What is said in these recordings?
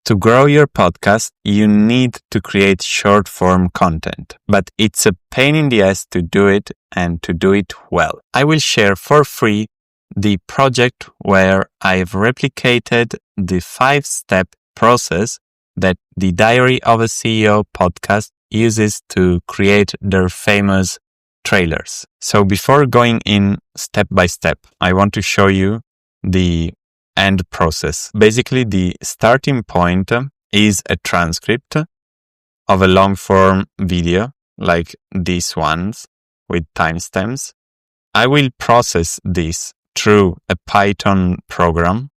To grow your podcast, you need to create short form content, but it's a pain in the ass to do it and to do it well. I will share for free the project where I've replicated the 5-step process that the Diary of a CEO podcast uses to create their famous trailers. So before going in step by step, I want to show you the end process. Basically, the starting point is a transcript of a long form video like these ones with timestamps. I will process this through a Python program.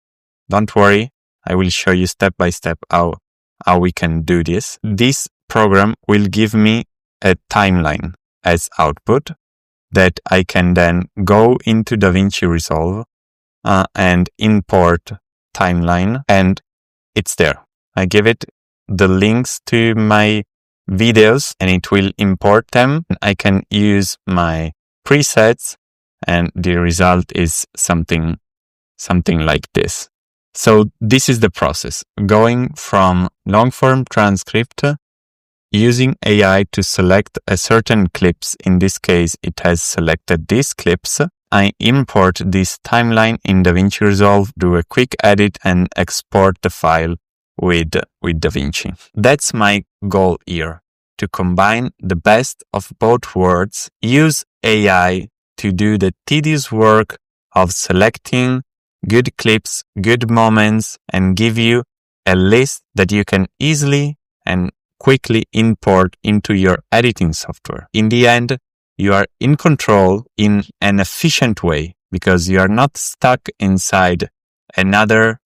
Don't worry, I will show you step by step how we can do this. This program will give me a timeline as output that I can then go into DaVinci Resolve and import timeline, and it's there. I give it the links to my videos and it will import them. I can use my presets and the result is something like this. So this is the process, going from long form transcript, using AI to select a certain clips. In this case, it has selected these clips. I import this timeline in DaVinci Resolve, do a quick edit and export the file with DaVinci. That's my goal here, to combine the best of both worlds, use AI to do the tedious work of selecting good clips, good moments, and give you a list that you can easily and quickly import into your editing software. In the end, you are in control in an efficient way because you are not stuck inside another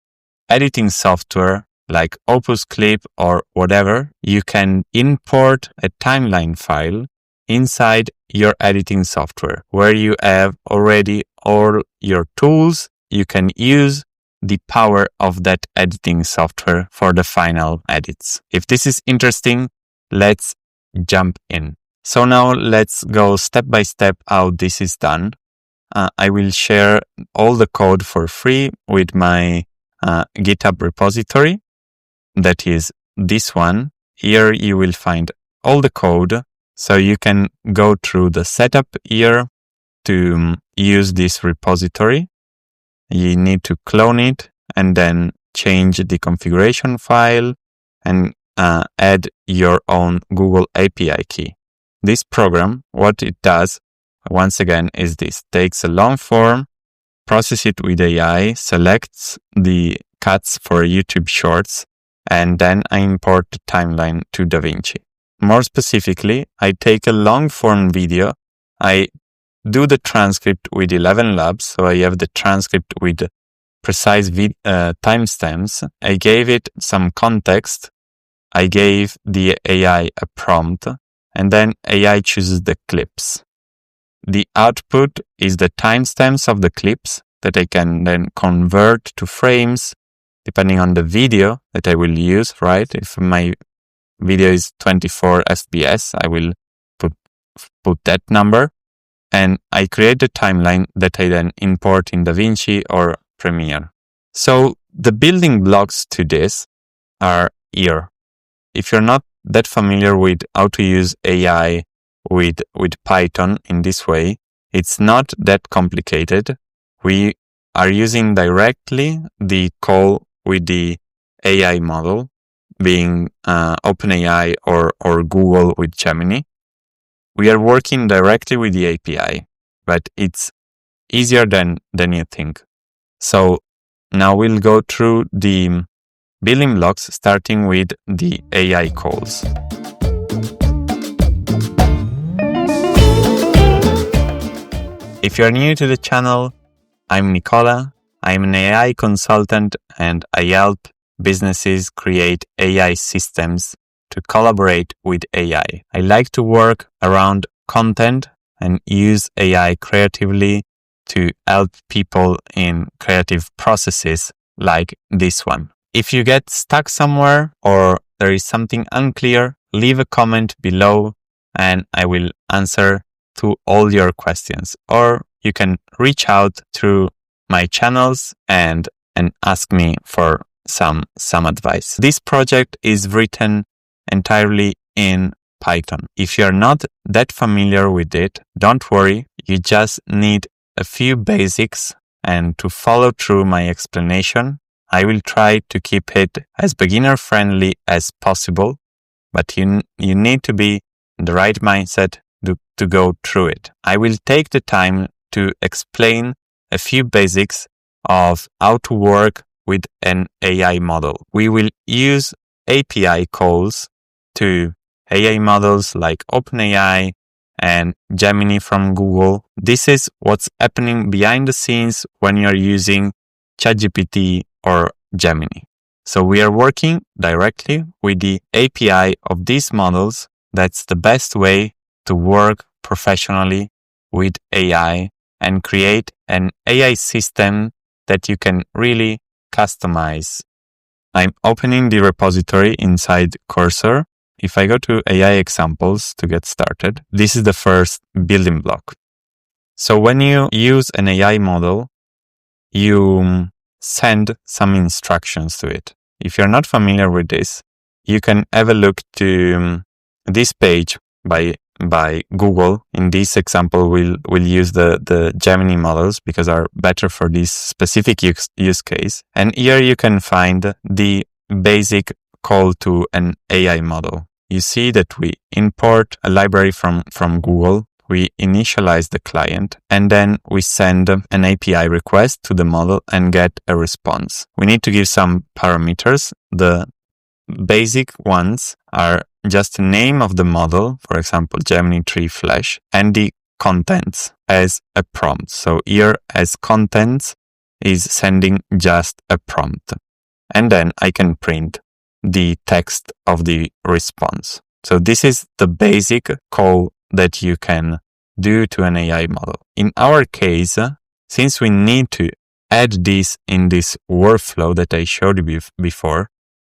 editing software like Opus Clip or whatever. You can import a timeline file inside your editing software where you have already all your tools. You can use the power of that editing software for the final edits. If this is interesting, let's jump in. So now let's go step by step how this is done. I will share all the code for free with my GitHub repository. That is this one. Here you will find all the code. So you can go through the setup here to use this repository. You need to clone it and then change the configuration file and add your own Google API key. This program, what it does, once again, is this. Takes a long form, process it with AI, selects the cuts for YouTube Shorts, and then I import the timeline to DaVinci. More specifically, I take a long form video, I do the transcript with 11 labs, so I have the transcript with precise timestamps. I gave it some context, I gave the AI a prompt, and then AI chooses the clips. The output is the timestamps of the clips that I can then convert to frames depending on the video that I will use, right? If my video is 24 FPS, I will put that number. And I create the timeline that I then import in DaVinci or Premiere. So the building blocks to this are here. If you're not that familiar with how to use AI with Python in this way, it's not that complicated. We are using directly the call with the AI model, being OpenAI or Google with Gemini. We are working directly with the API, but it's easier than you think. So now we'll go through the building blocks, starting with the AI calls. If you're new to the channel, I'm Nicola. I'm an AI consultant and I help businesses create AI systems to collaborate with AI. I like to work around content and use AI creatively to help people in creative processes like this one. If you get stuck somewhere or there is something unclear, leave a comment below and I will answer to all your questions. Or you can reach out through my channels and ask me for some advice. This project is written entirely in Python. If you're not that familiar with it, don't worry. You just need a few basics, and to follow through my explanation, I will try to keep it as beginner friendly as possible, but you need to be in the right mindset to go through it. I will take the time to explain a few basics of how to work with an AI model. We will use API calls to AI models like OpenAI and Gemini from Google. This is what's happening behind the scenes when you're using ChatGPT or Gemini. So we are working directly with the API of these models. That's the best way to work professionally with AI and create an AI system that you can really customize. I'm opening the repository inside Cursor. If I go to AI examples to get started, this is the first building block. So when you use an AI model, you send some instructions to it. If you're not familiar with this, you can have a look to this page by Google. In this example, we'll use the Gemini models because are better for this specific use case. And here you can find the basic call to an AI model. You see that we import a library from Google, we initialize the client, and then we send an API request to the model and get a response. We need to give some parameters. The basic ones are just the name of the model, for example, Gemini 3 Flash, and the contents as a prompt. So here as contents is sending just a prompt. And then I can print the text of the response. So this is the basic call that you can do to an AI model. In our case, since we need to add this in this workflow that I showed you before,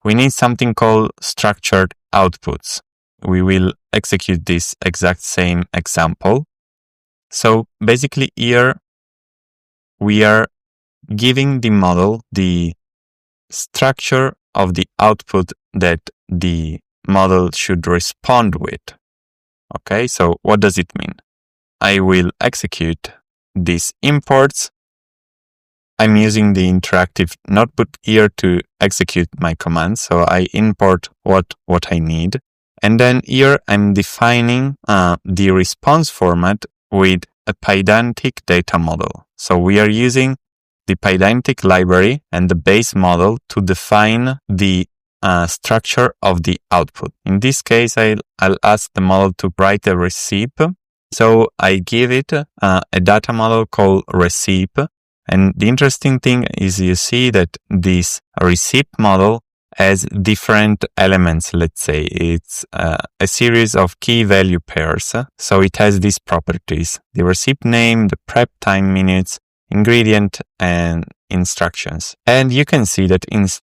we need something called structured outputs. We will execute this exact same example. So basically here we are giving the model the structure of the output that the model should respond with. Okay, so what does it mean? I will execute these imports. I'm using the interactive notebook here to execute my commands. So I import what I need. And then here I'm defining the response format with a Pydantic data model. So we are using the Pydantic library and the base model to define the structure of the output. In this case, I'll ask the model to write a receipt. So I give it a data model called receipt. And the interesting thing is you see that this receipt model has different elements. Let's say it's a series of key value pairs. So it has these properties: the receipt name, the prep time minutes, ingredient, and instructions. And you can see that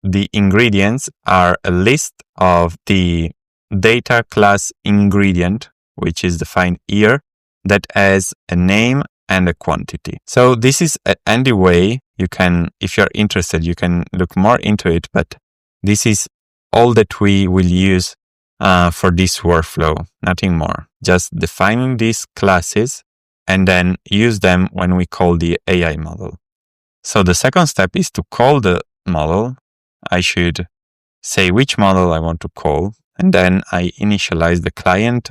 the ingredients are a list of the data class ingredient, which is defined here, that has a name and a quantity. So this is a handy way. You can, if you're interested, you can look more into it, but this is all that we will use for this workflow, nothing more. Just defining these classes and then use them when we call the AI model. So the second step is to call the model. I should say which model I want to call, and then I initialize the client.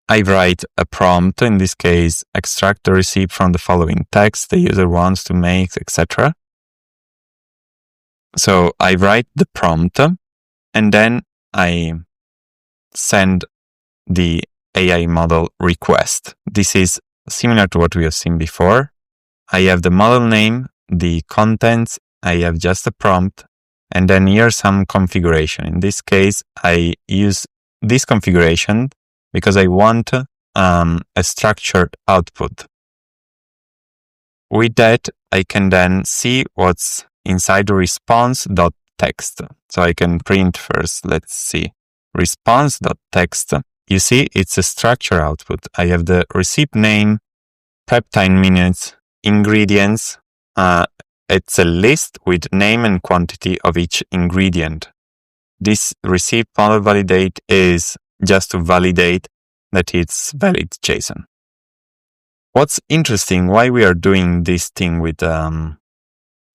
I write a prompt, in this case, extract the receipt from the following text the user wants to make, etc. So I write the prompt, and then I send the AI model request. This is similar to what we have seen before. I have the model name, the contents, I have just a prompt, and then here's some configuration. In this case, I use this configuration because I want a structured output. With that, I can then see what's inside the response.text. So I can print first. Let's see. Response.text. You see, it's a structure output. I have the receipt name, prep time minutes, ingredients, it's a list with name and quantity of each ingredient. This receive model validate is just to validate that it's valid JSON. What's interesting, why we are doing this thing with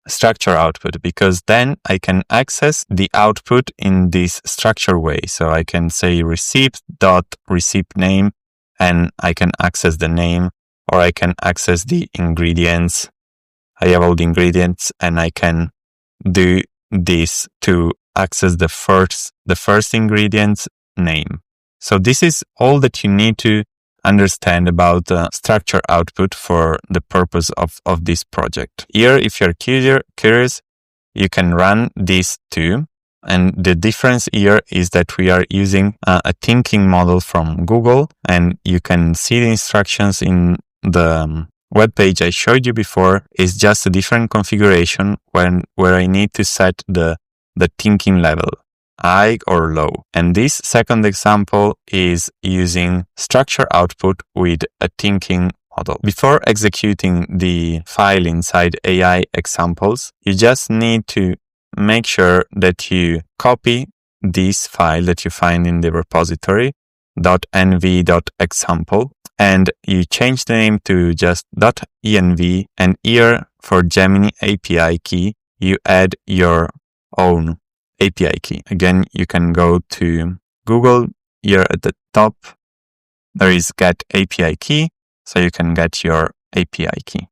structure output, because then I can access the output in this structure way. So I can say receipt name, and I can access the name, or I can access the ingredients. I have all the ingredients, and I can do this to access the first ingredient's name. So this is all that you need to understand about structure output for the purpose of this project. Here, if you're curious, you can run this too. And the difference here is that we are using a thinking model from Google, and you can see the instructions in the web page I showed you before. Is just a different configuration where I need to set the thinking level, high or low. And this second example is using structure output with a thinking model. Before executing the file inside AI examples, you just need to make sure that you copy this file that you find in the repository .env.example, and you change the name to just .env, and here for Gemini API key, you add your own API key. Again, you can go to Google. Here at the top, there is get API key, so you can get your API key.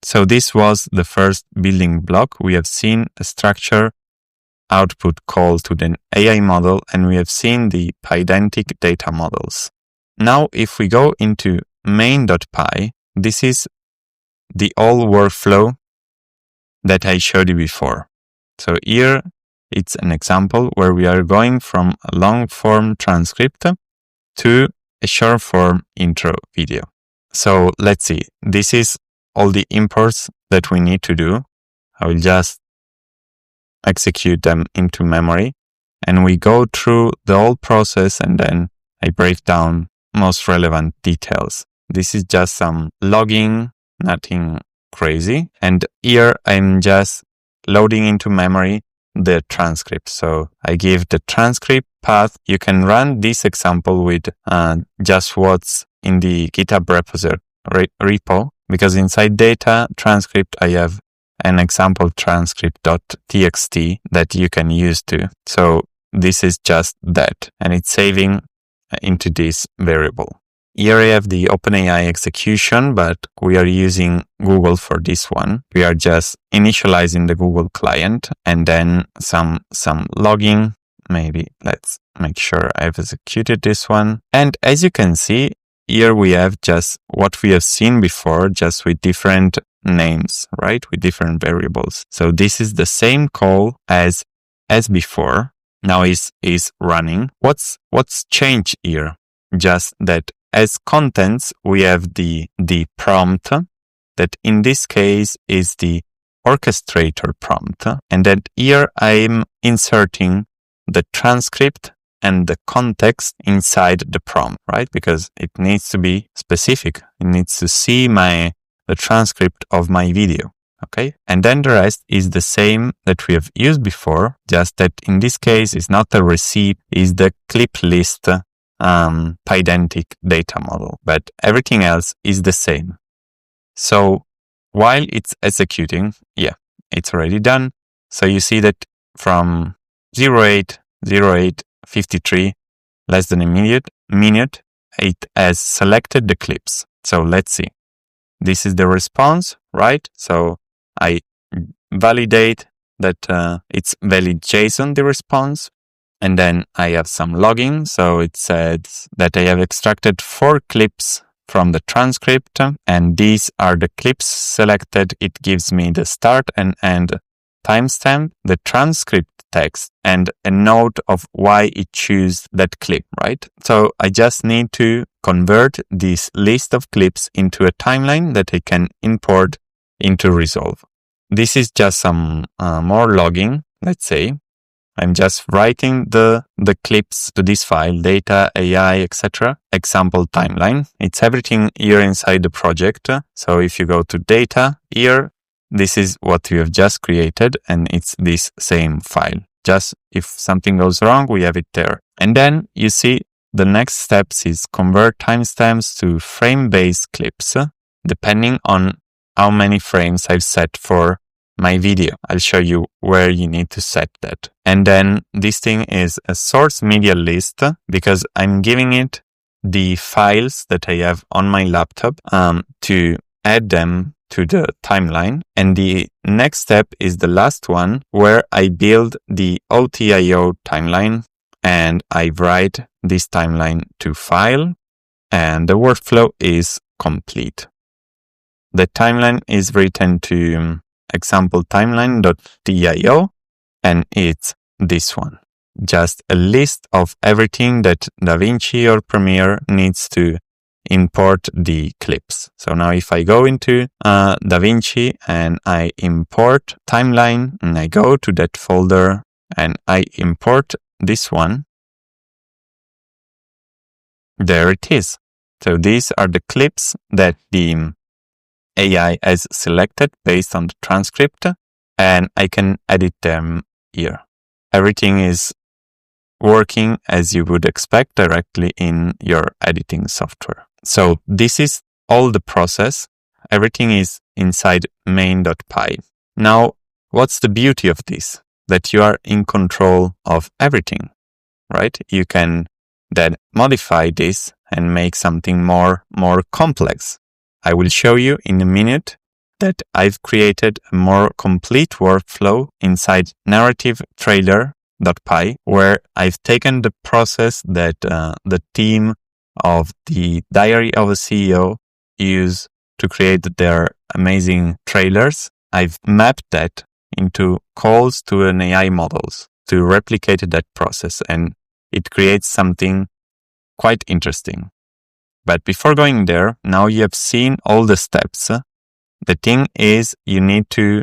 So this was the first building block. We have seen a structure output call to the AI model, and we have seen the pydantic data models. Now, if we go into main.py, this is the whole workflow that I showed you before. So here, it's an example where we are going from a long form transcript to a short form intro video. So let's see. This is all the imports that we need to do. I will just execute them into memory, and we go through the whole process, and then I break down most relevant details. This is just some logging, nothing crazy. And here I'm just loading into memory the transcript. So I give the transcript path. You can run this example with just what's in the GitHub repo, because inside data transcript, I have an example transcript.txt that you can use too. So this is just that, and it's saving into this variable. Here I have the OpenAI execution, but we are using Google for this one. We are just initializing the Google client, and then some logging. Maybe let's make sure I've executed this one. And as you can see, here we have just what we have seen before, just with different names, right? With different variables. So this is the same call as before. Now is running. What's changed here? Just that as contents, we have the prompt that in this case is the orchestrator prompt. And then here I'm inserting the transcript and the context inside the prompt, right? Because it needs to be specific. It needs to see the transcript of my video. Okay. And then the rest is the same that we have used before, just that in this case is not a receipt, is the clip list pydantic data model, but everything else is the same. So while it's executing, it's already done. So you see that from 08:08:53, less than a minute, it has selected the clips. So let's see. This is the response, right? So I validate that it's valid JSON, the response. And then I have some logging. So it says that I have extracted 4 clips from the transcript, and these are the clips selected. It gives me the start and end timestamp, the transcript text, and a note of why it chose that clip, right? So I just need to convert this list of clips into a timeline that I can import into Resolve. This is just some more logging, let's say. I'm just writing the clips to this file, data, AI, etc. Example timeline. It's everything here inside the project. So if you go to data, here this is what we have just created, and it's this same file. Just if something goes wrong, we have it there. And then you see the next steps is convert timestamps to frame-based clips, depending on how many frames I've set for my video. I'll show you where you need to set that. And then this thing is a source media list, because I'm giving it the files that I have on my laptop to add them to the timeline. And the next step is the last one, where I build the OTIO timeline and I write this timeline to file, and the workflow is complete. The timeline is written to example timeline.tio, and it's this one. Just a list of everything that DaVinci or Premiere needs to import the clips. So now if I go into DaVinci and I import timeline, and I go to that folder and I import this one, there it is. So these are the clips that the AI has selected based on the transcript, and I can edit them here. Everything is working as you would expect directly in your editing software. So this is all the process. Everything is inside main.py. Now, what's the beauty of this? That you are in control of everything, right? You can then modify this and make something more complex. I will show you in a minute that I've created a more complete workflow inside narrative trailer.py, where I've taken the process that the team of the Diary of a CEO use to create their amazing trailers. I've mapped that into calls to an AI models to replicate that process, and it creates something quite interesting. But before going there, now you have seen all the steps. The thing is, you need to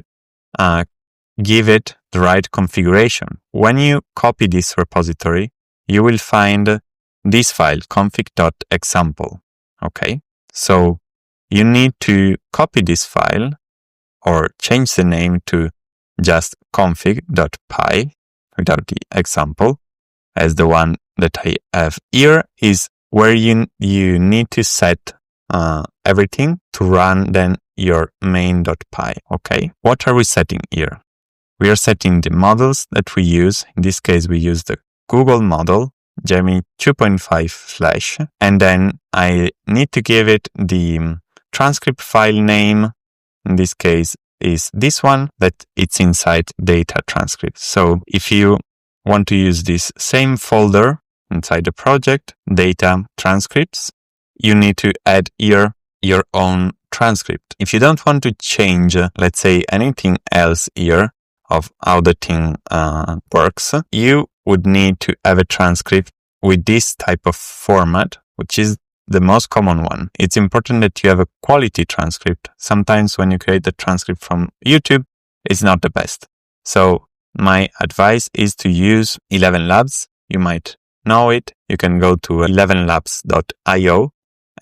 give it the right configuration. When you copy this repository, you will find this file, config.example. Okay, so you need to copy this file or change the name to just config.py without the example, as the one that I have here is where you need to set everything to run then your main.py. Okay, what are we setting here? We are setting the models that we use. In this case, we use the Google model, Gemini 2.5 / and then I need to give it the transcript file name. In this case is this one, that it's inside data transcripts. So if you want to use this same folder inside the project, data transcripts, you need to add here your own transcript. If you don't want to change, let's say, anything else here of how the thing works, you would need to have a transcript with this type of format, which is the most common one. It's important that you have a quality transcript. Sometimes when you create the transcript from YouTube, it's not the best. So my advice is to use 11 Labs. You might know it. You can go to 11labs.io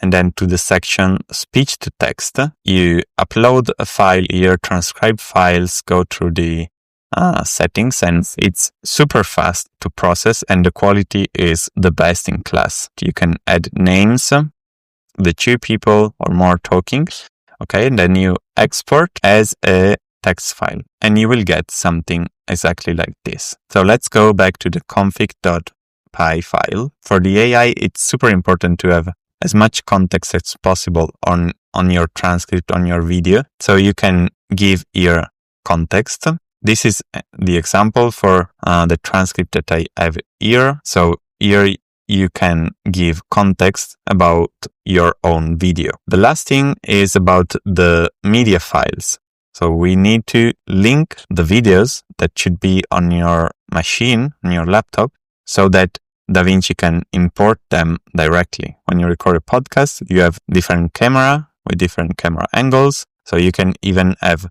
and then to the section speech to text. You upload a file here, transcribe files, go through the settings, and it's super fast to process, and the quality is the best in class. You can add names, the two people or more talking. Okay, and then you export as a text file and you will get something exactly like this. So let's go back to the config.py file. For the AI, it's super important to have as much context as possible on your transcript, on your video. So you can give here context. This is the example for the transcript that I have here. So here you can give context about your own video. The last thing is about the media files. So we need to link the videos that should be on your machine, on your laptop, so that DaVinci can import them directly. When you record a podcast, you have different camera with different camera angles. So you can even have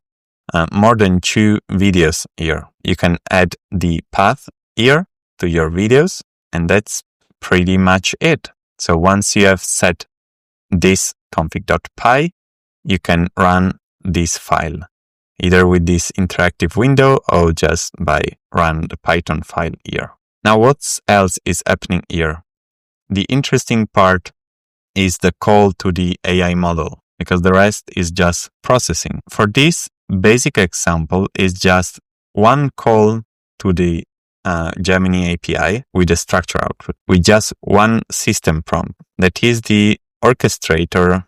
more than 2 videos here. You can add the path here to your videos, and that's pretty much it. So once you have set this config.py, you can run this file. either with this interactive window or just by run the Python file here. Now, what else is happening here? The interesting part is the call to the AI model, because the rest is just processing. For this basic example is just one call to the Gemini API with a structure output, with just one system prompt. That is the orchestrator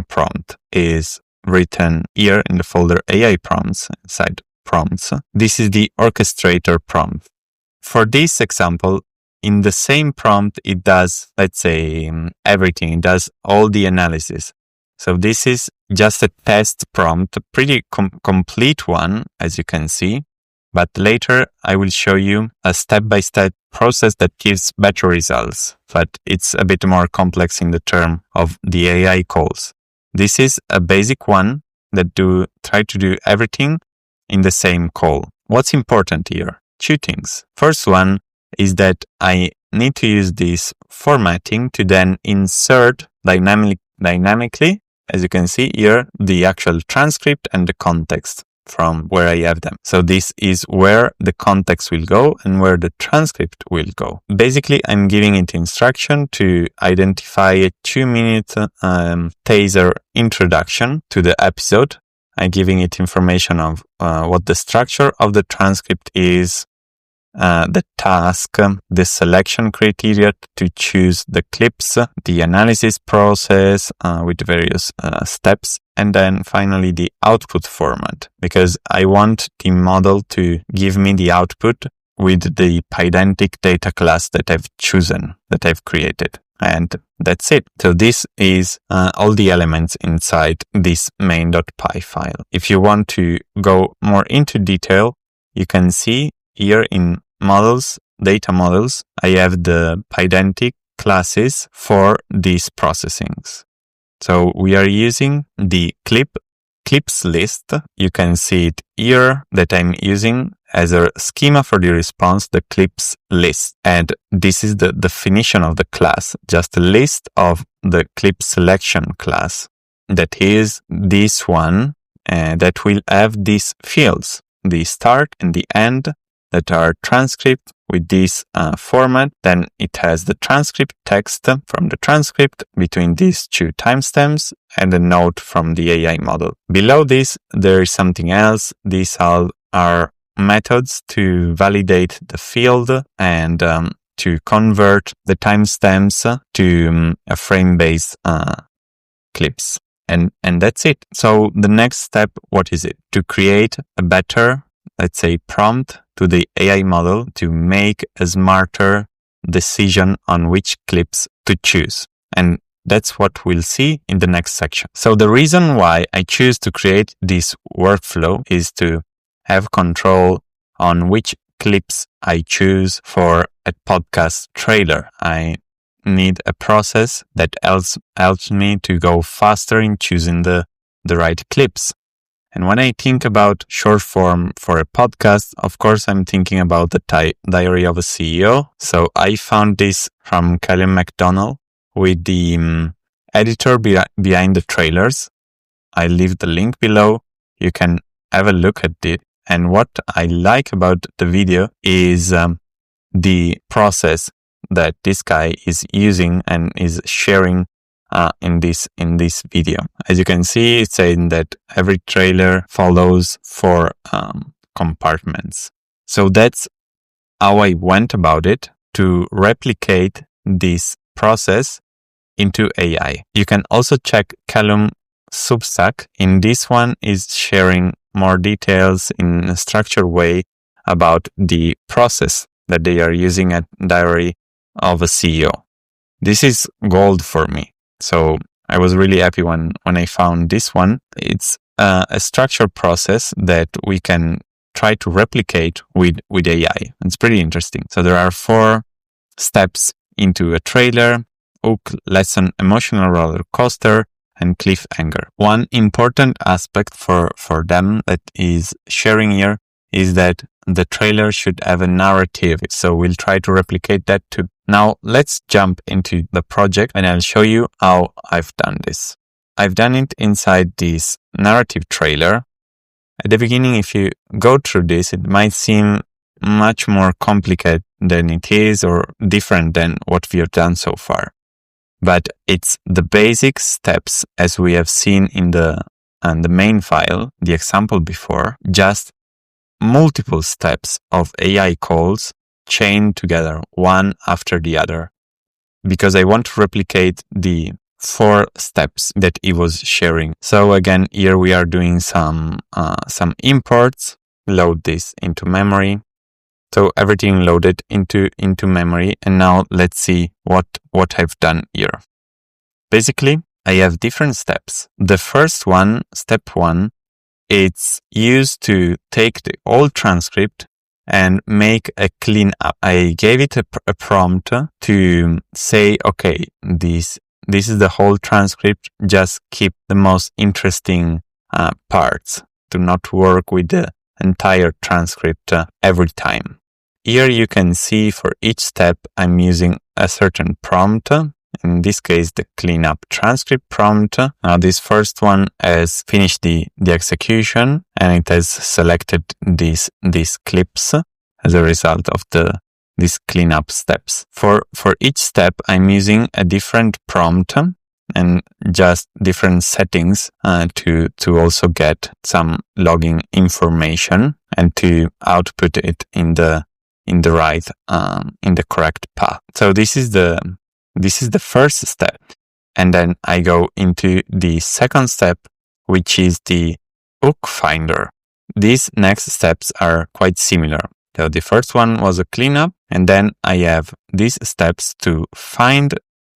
prompt is written here in the folder AI prompts, inside prompts. This is the orchestrator prompt. For this example, in the same prompt, it does, let's say, everything. It does all the analysis. So this is just a test prompt, a pretty complete one, as you can see. But later, I will show you a step-by-step process that gives better results. But it's a bit more complex in the term of the AI calls. This is a basic one that try to do everything in the same call. What's important here? Two things. First one is that I need to use this formatting to then insert dynamically, as you can see here, the actual transcript and the context from where I have them. So this is where the context will go and where the transcript will go. Basically, I'm giving it instruction to identify a 2-minute taser introduction to the episode. I'm giving it information of what the structure of the transcript is, the task, the selection criteria to choose the clips, the analysis process with various steps, and then finally the output format, because I want the model to give me the output with the Pydantic data class that I've chosen, that I've created. And that's it. So this is all the elements inside this main.py file. If you want to go more into detail, you can see here in models, data models, I have the Pydantic classes for these processings. So we are using the clips list. You can see it here that I'm using as a schema for the response, the clips list. And this is the definition of the class, just a list of the clip selection class. That is this one that will have these fields, the start and the end, that are transcript with this format. Then it has the transcript text from the transcript between these two timestamps and a note from the AI model. Below this, there is something else. These all are methods to validate the field and to convert the timestamps to a frame-based clips. And that's it. So the next step, what is it? To create a better, let's say, prompt to the AI model to make a smarter decision on which clips to choose. And that's what we'll see in the next section. So the reason why I choose to create this workflow is to have control on which clips I choose for a podcast trailer. I need a process that helps me to go faster in choosing the right clips. And when I think about short form for a podcast, of course, I'm thinking about the Diary of a CEO. So I found this from Callum McDonald with the editor behind the trailers. I leave the link below. You can have a look at it. And what I like about the video is the process that this guy is using and is sharing in this video. As you can see, it's saying that every trailer follows 4 compartments. So that's how I went about it to replicate this process into AI. You can also check Callum Substack. In this one is sharing more details in a structured way about the process that they are using at Diary of a CEO. This is gold for me. So I was really happy when I found this one. It's a structured process that we can try to replicate with AI. It's pretty interesting. So there are 4 steps into a trailer: hook, lesson, emotional roller coaster, and cliffhanger. One important aspect for them that is sharing here is that the trailer should have a narrative. So we'll try to replicate that too. Now let's jump into the project and I'll show you how I've done this. I've done it inside this narrative trailer. At the beginning, if you go through this, it might seem much more complicated than it is or different than what we have done so far. But it's the basic steps as we have seen in the main file, the example before, just multiple steps of AI calls chained together one after the other. Because I want to replicate the 4 steps that he was sharing. So again, here we are doing some imports, load this into memory. So everything loaded into memory. And now let's see what I've done here. Basically, I have different steps. The first one, step 1, it's used to take the old transcript and make a cleanup. I gave it a prompt to say, okay, this is the whole transcript. Just keep the most interesting parts. Do not work with the entire transcript every time. Here you can see for each step I'm using a certain prompt. In this case, the cleanup transcript prompt. Now this first one has finished the execution and it has selected these clips as a result of these cleanup steps. For each step, I'm using a different prompt and just different settings to also get some logging information and to output it in the correct path. So this is the first step. And then I go into the second step, which is the hook finder. These next steps are quite similar. So the first one was a cleanup, and then I have these steps to find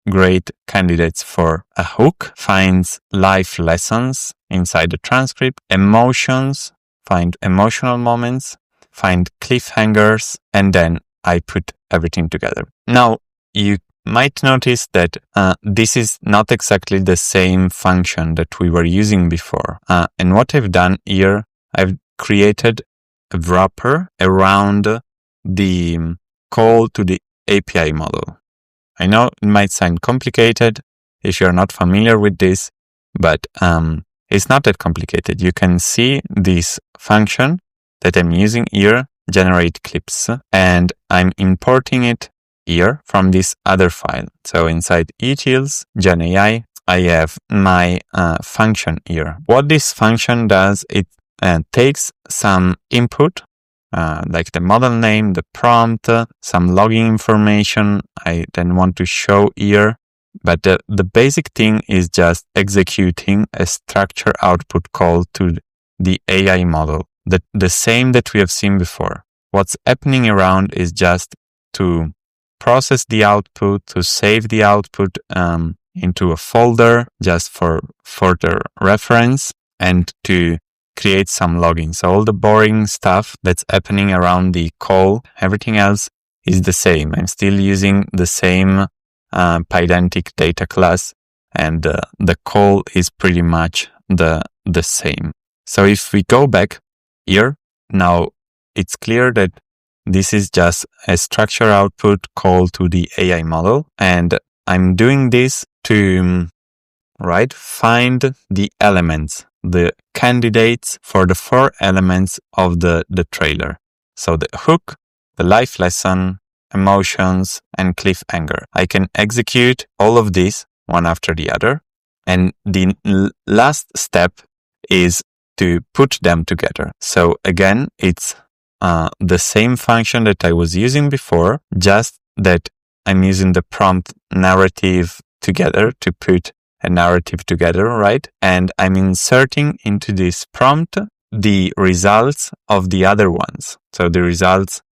great candidates for a hook, finds life lessons inside the transcript, emotions, find emotional moments, find cliffhangers, and then I put everything together. Now, you might notice that this is not exactly the same function that we were using before. And what I've done here, I've created a wrapper around the call to the API model. I know it might sound complicated if you're not familiar with this, but it's not that complicated. You can see this function that I'm using here, generate clips, and I'm importing it here from this other file. So inside utils, GenAI, I have my function here. What this function does, it takes some input, like the model name, the prompt, some logging information I then want to show here. But the basic thing is just executing a structure output call to the AI model, the same that we have seen before. What's happening around is just to process the output, to save the output into a folder just for further reference, and to create some logging. So all the boring stuff that's happening around the call, everything else is the same. I'm still using the same Pydantic data class, and the call is pretty much the same. So if we go back here, now it's clear that this is just a structure output call to the AI model. And I'm doing this to find the elements, the candidates for the 4 elements of the trailer. So the hook, the life lesson, emotions, and cliffhanger. I can execute all of these one after the other. And the last step is to put them together. So again, it's the same function that I was using before, just that I'm using the prompt narrative together to put a narrative together, right? And I'm inserting into this prompt the results of the other ones. So the results,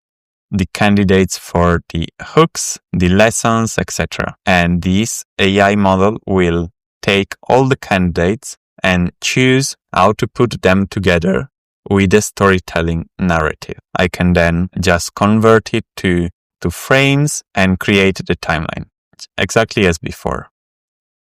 the candidates for the hooks, the lessons, etc. And this AI model will take all the candidates and choose how to put them together with a storytelling narrative. I can then just convert it to frames and create the timeline, exactly as before.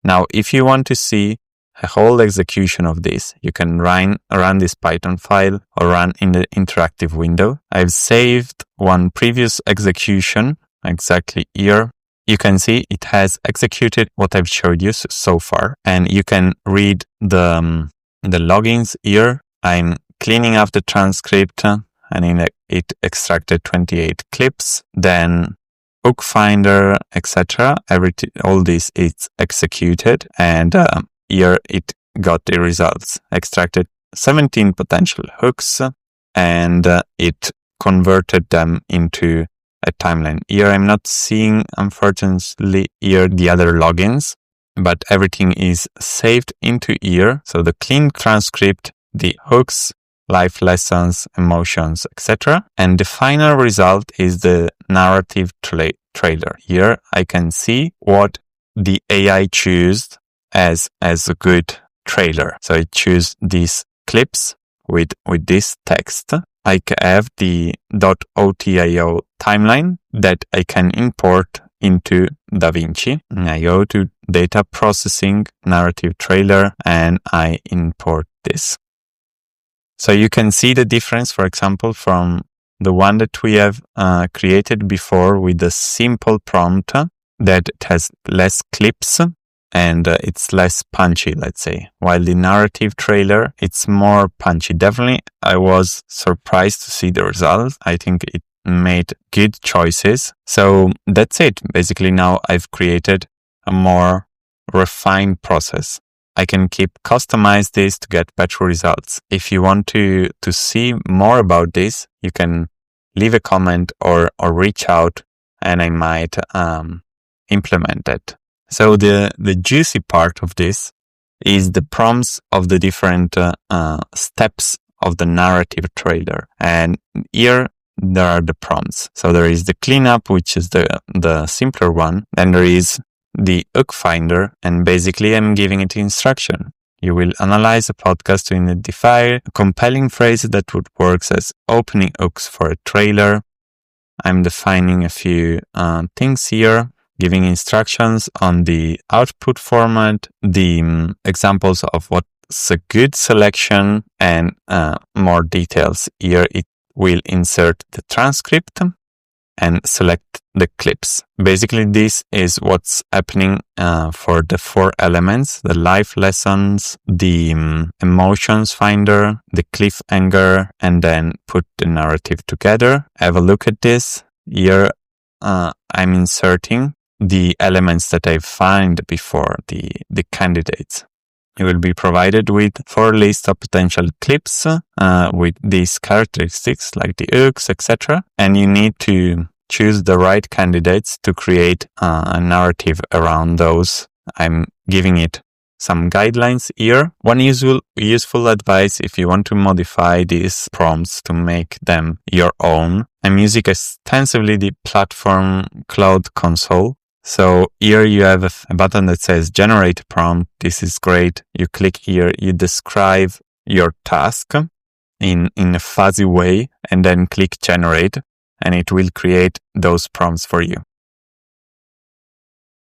Now, if you want to see a whole execution of this, you can run this Python file or run in the interactive window. I've saved one previous execution exactly here. You can see it has executed what I've showed you so far, and you can read the logins here. I'm cleaning up the transcript, and it extracted 28 clips. Then hook finder, etc. All this is executed, and here it got the results. Extracted 17 potential hooks, and it converted them into a timeline. Here I'm not seeing, unfortunately, here the other logins, but everything is saved into here. So the clean transcript, the hooks, life lessons, emotions, etc. And the final result is the narrative trailer. Here I can see what the AI chose as a good trailer. So it chose these clips with this text. I have the .otio timeline that I can import into DaVinci. I go to data processing, narrative trailer, and I import this. So you can see the difference, for example, from the one that we have created before with the simple prompt, that it has less clips and it's less punchy, let's say. While the narrative trailer, it's more punchy. Definitely, I was surprised to see the results. I think it made good choices. So that's it. Basically, now I've created a more refined process. I can keep customize this to get better results. If you want to see more about this, you can leave a comment or reach out, and I might implement it. So the juicy part of this is the prompts of the different steps of the narrative trailer. And here there are the prompts. So there is the cleanup, which is the simpler one. Then there is the hook finder, and basically I'm giving it instruction. You will analyze a podcast to identify a compelling phrase that would work as opening hooks for a trailer. I'm defining a few things here, giving instructions on the output format, the examples of what's a good selection, and more details. Here it will insert the transcript and select the clips. Basically, this is what's happening for the 4 elements: the life lessons, the emotions finder, the cliffhanger, and then put the narrative together. Have a look at this. Here I'm inserting the elements that I find before, the candidates. You will be provided with 4 lists of potential clips with these characteristics like the hooks, etc. And you need to choose the right candidates to create a narrative around those. I'm giving it some guidelines here. One useful advice if you want to modify these prompts to make them your own. I'm using extensively the platform Cloud Console. So here you have a button that says generate prompt. This is great. You click here, you describe your task in a fuzzy way, and then click generate, and it will create those prompts for you.